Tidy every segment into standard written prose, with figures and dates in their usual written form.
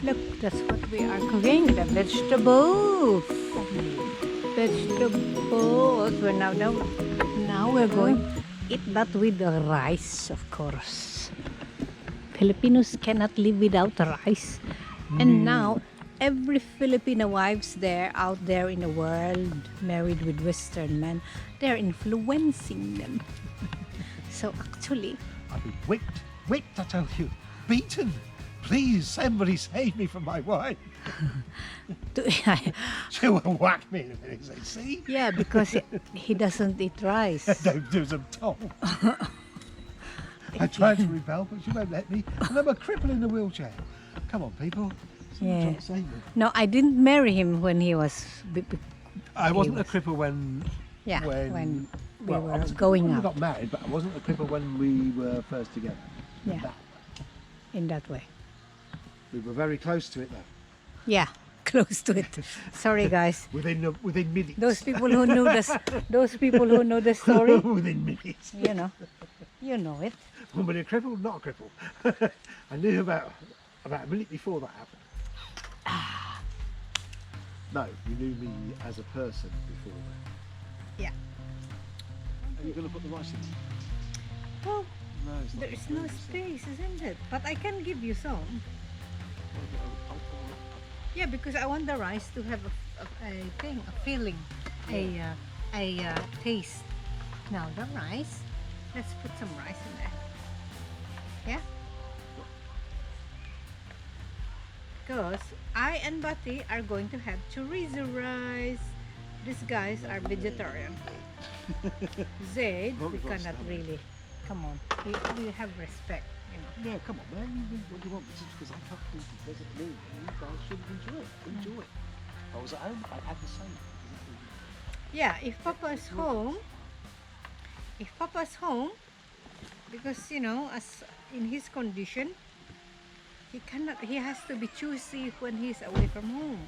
Look, that's what we are cooking, the vegetables. Vegetables. Now we're going to eat that with the rice, of course. Filipinos cannot live without rice. And now, every Filipino wives there, out there in the world, married with Western men, they're influencing them. So actually, I've been whipped, I tell you, beaten. Please, somebody save me from my wife. She will whack me in a minute, say, see? yeah, because he doesn't eat rice. Don't do as I'm told. I tried to rebel, but she won't let me. And I'm a cripple in a wheelchair. Come on, people. Someone try to save me. No, I didn't marry him when he was. I wasn't a cripple when... Yeah, when we I were was a cripple going when out. we got married, but I wasn't a cripple when we were first together. Yeah, That- in that way. We were very close to it, though. Yeah, close to it. Sorry, guys. Within minutes. Those people who know the story, Within minutes. you know it. Woman a cripple, not a cripple. I knew about a minute before that happened. No, you knew me as a person before that. Yeah. Are you going to put the rice in? Well, No, it's not. there's no space, isn't it? But I can give you some. Yeah, because I want the rice to have a feeling, a taste. Now the rice, let's put some rice in there. Yeah. Because I and Bati are going to have chorizo rice. These guys are vegetarian. Zaid, we cannot really. Come on, we have respect, Yeah, come on, man. What do you want? Just because I can't do it doesn't mean you guys should enjoy it. Enjoy it. If I was at home, I'd have the same. Yeah, if Papa's home, because as in his condition, he has to be choosy when he's away from home.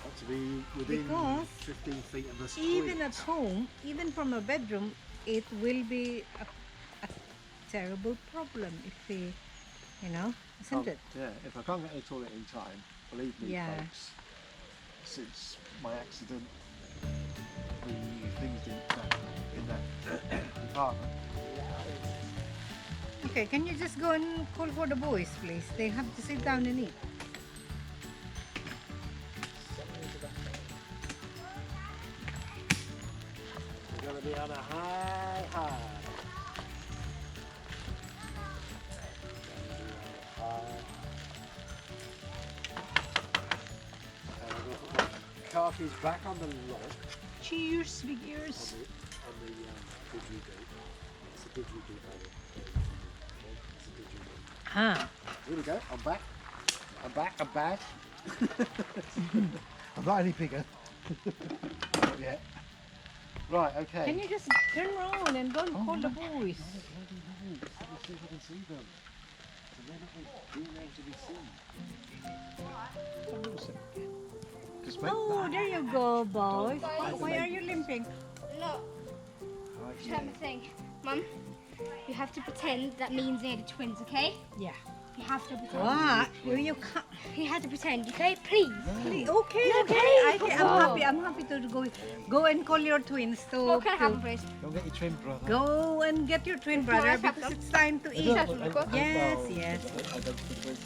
Got to be within Because 15 feet of the street. Even at home, even from a bedroom, it will be a terrible problem if he, isn't it? Yeah, if I can't get to the toilet in time, believe me, Yeah. folks, since my accident, the things didn't happen in that department. Okay, can you just go and call for the boys, please? They have to sit down and eat. We're going to be on a high. And I'm going to put my car keys back on the log. Cheers, big ears. On the didgeridoo. It's a didgeridoo, baby. It's a didgeridoo. Ah, Here we go. I'm back. I'm not any bigger. Not yet. Right, okay. can you just turn around and go and call the boys? Let me see if I can see them. So they're not being able to be seen. Just make Oh, that. there you go, boys. Why are you limping? No, Right, just have a thing. Mum, you have to pretend that means they're the twins, okay? Yeah. You have to pretend. What? You can't. You have to pretend, okay? Please. Okay, No, okay. please. I'm happy to go and call your twins to. What can I have, please? Go get your twin brother. Go and get your twin brother let's have because them. it's time to eat. Let's have them. Yes, Well, yes. I don't think there's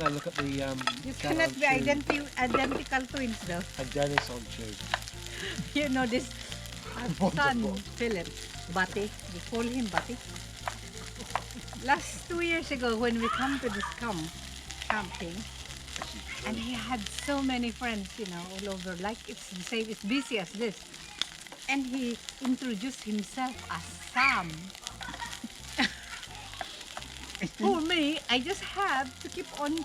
no, look at the You dad cannot on be tube identical twins though. and Dennis on tube. You know this our son Philip, Bati. We call him Bati. Last 2 years ago when we come to this camping, and he had so many friends, all over. Like it's the same, it's busy as this. And he introduced himself as Sam. For me, I just have to keep on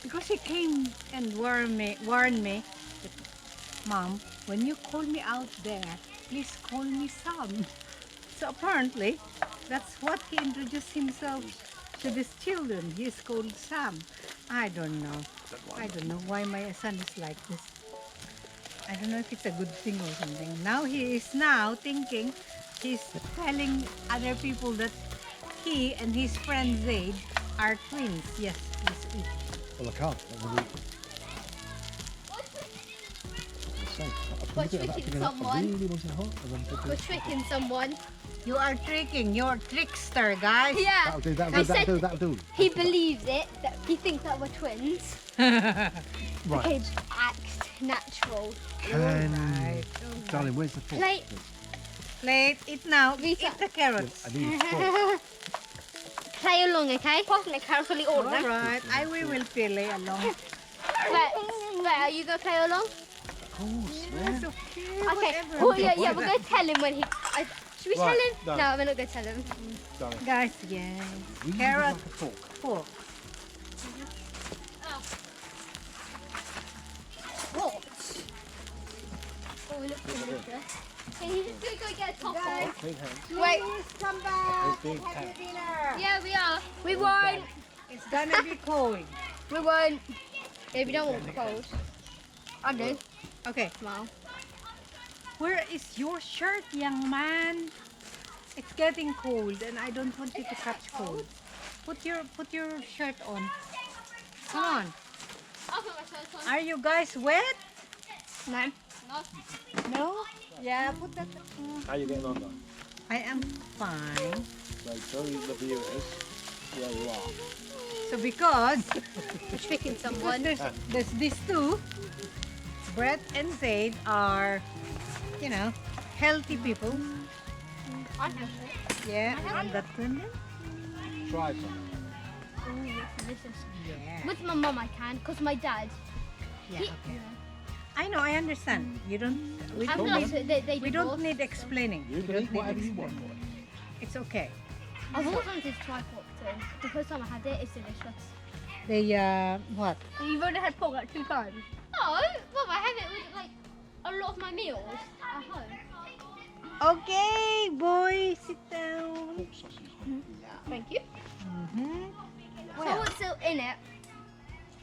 because he came and warned me that, Mom, when you call me out there, please call me Sam. So apparently, that's what he introduced himself to these children. He is called Sam. I don't know. I don't know why my son is like this. I don't know if it's a good thing or something. Now he is thinking, he's telling other people that he and his friend Zaid are twins. Yes, please eat. Well, I can't. I'm gonna eat. We're tricking someone. Really want it hot. And then We're tricking someone. You are tricking. You're trickster, guys. Yeah. that'll do. That'll I do. That'll said do. That'll do. he believes it, that he thinks that we're twins. Right. He acts natural. Can, Alright. darling, where's the fork? Plate. Plate. Eat now. Rita. Eat the carrots. I need a fork. Play along, okay? Passing the carrots will eat all of them. Alright. I will play along. Wait, are you going to play along? Of course, Yes, man. okay. Okay. Whatever. Oh, yeah, we're going to tell him when he... should we Right, tell him? no. No, we're not going to tell him. Darling, Guys, yes. we need Carrot. like a fork. Fork. What? Oh, we look delicious. Can you just go get a top off? Clean hands. Wait. Please come back Big and have your cat. dinner. Yeah, we are. We won't. It's gonna be cold. We won't. Yeah, we don't want it cold. I do. Okay. Wow. Where is your shirt, young man? It's getting cold and I don't want you to catch cold. Put your shirt on. Come on. I'll put my shirt on. Are you guys wet? No. No? Yeah, put that. How you getting on, though? I am fine. So tell the viewers where you are. So because We're tricking someone. there's these two, Brett and Zaid are, you know, healthy people. I have it. Yeah, and that one. Try some. Oh, that's delicious. Yeah. With my mum I can, because my dad. Yeah. he- Okay. I know. I understand. You don't. We I feel don't. like Need, they we divorced. don't need explaining. You We can don't eat need whatever you want, explaining. boy. It's okay. I've always wanted to try pork too. The first time I had it, it's delicious. They what? You've only had pork like 2 times. No, Mum, I have it with like a lot of my meals at home. Okay, boy, sit down. Pork sausage. Thank you. Mm-hmm. So what's still in it?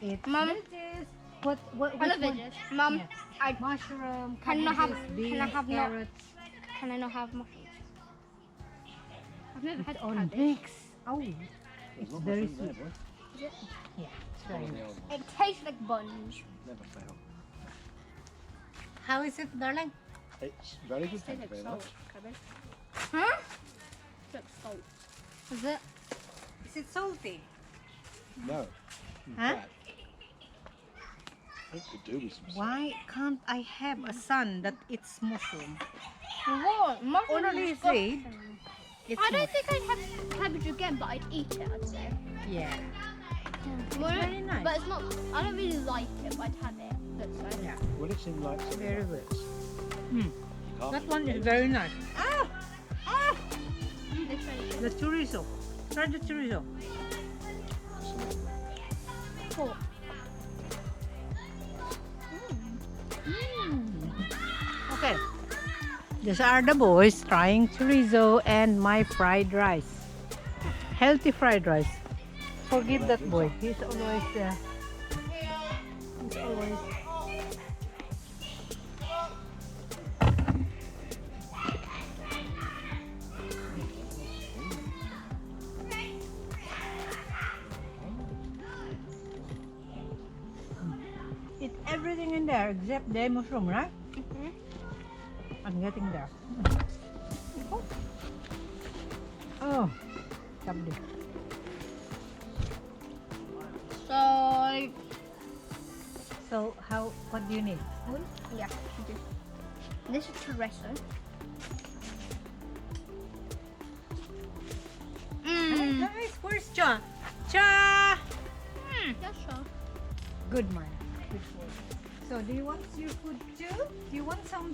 It's Mum? lettuce. What? I love which one? veggies. Mum, Yeah. Mushroom. Can I have- cabbages, can I beans, have not- carrots? can I not have mushrooms? I've never had On cabbage. mix. Oh, There's it's not very much in there, sweet. boy. Yeah, it's very Oh, nice. no, It tastes like buns. never fail. How is it, darling? It's very good, thank you very much. Cabbage. Huh? It's like salt. Is it? Is it salty? No. In Huh? fact, it could do with some salt. Why can't I have a son that eats mushroom? What? Mushroom Only is seed. disgusting. It's I don't think I'd have cabbage again, but I'd eat it, I'd say. Yeah. Well, very nice. But it's not, I don't really like it, but I'd have it. Let's say. Yeah. Well, it's in like something Very like good. this. Hmm. You can't That eat one is it. very nice. Ah! Ah! It's really good. The chorizo. Try the chorizo. Pork. Okay. These are the boys trying chorizo and my fried rice. Healthy fried rice. Forgive that boy. He's always It's everything in there except the mushroom, right? Mhm. I'm getting there. Oh, lovely. So, So what do you need? yeah. This is chorizo. Hey guys, where's Cha? Cha! Yeah, sure. Good man. Good food. So do you want your food too? Do you want some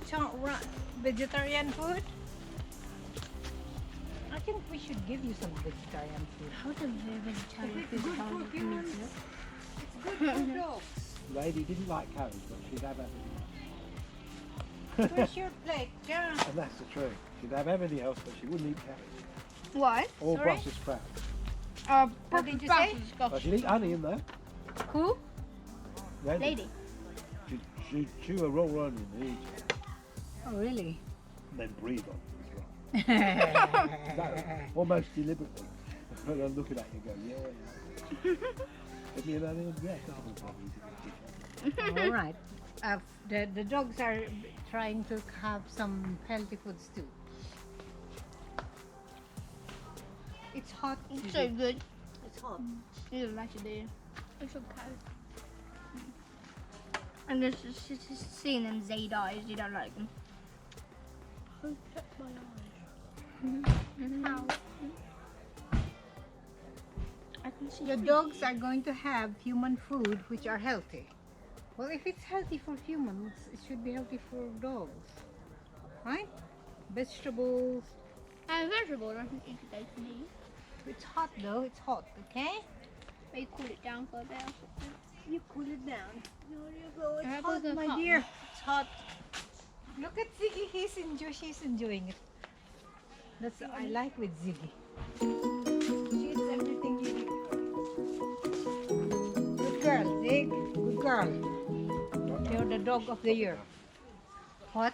vegetarian food? I think we should give you some vegetarian food. How do vegetarian It's good for humans. It's good for dogs. Lady didn't like cabbage, but she'd have everything else. Where's your plate, Cha? And that's the truth. She'd have everything else, but she wouldn't eat cabbage. What? Or Sorry? Brussels sprouts. What did you say? But she'd eat honey in there. Who? Lady. She'd chew a raw onion and eat it. Oh really? And then breathe on it as well. No, almost deliberately. And I'm looking at you and go, yeah. Give me another one. Yeah, All right. The dogs are trying to have some healthy foods too. It's hot. It's so good. It's hot. You don't like it, do you? It's okay. I'm just seeing them Zayd eyes. You don't like them. Protect my eyes. How? I can see The dogs are going to have human food which are healthy. Well, if it's healthy for humans, it should be healthy for dogs. Right? Vegetables. Vegetables. I think they can eat. It's hot though, it's hot, okay? Maybe cool it down for a bit. You cool it down. There you go. It's How hot, about the my hot dear. one? It's hot. Look at Ziggy. She's enjoying it. That's what I like with Ziggy. She's everything you do. Good girl, Zig. Good girl. You're the dog of the year. What?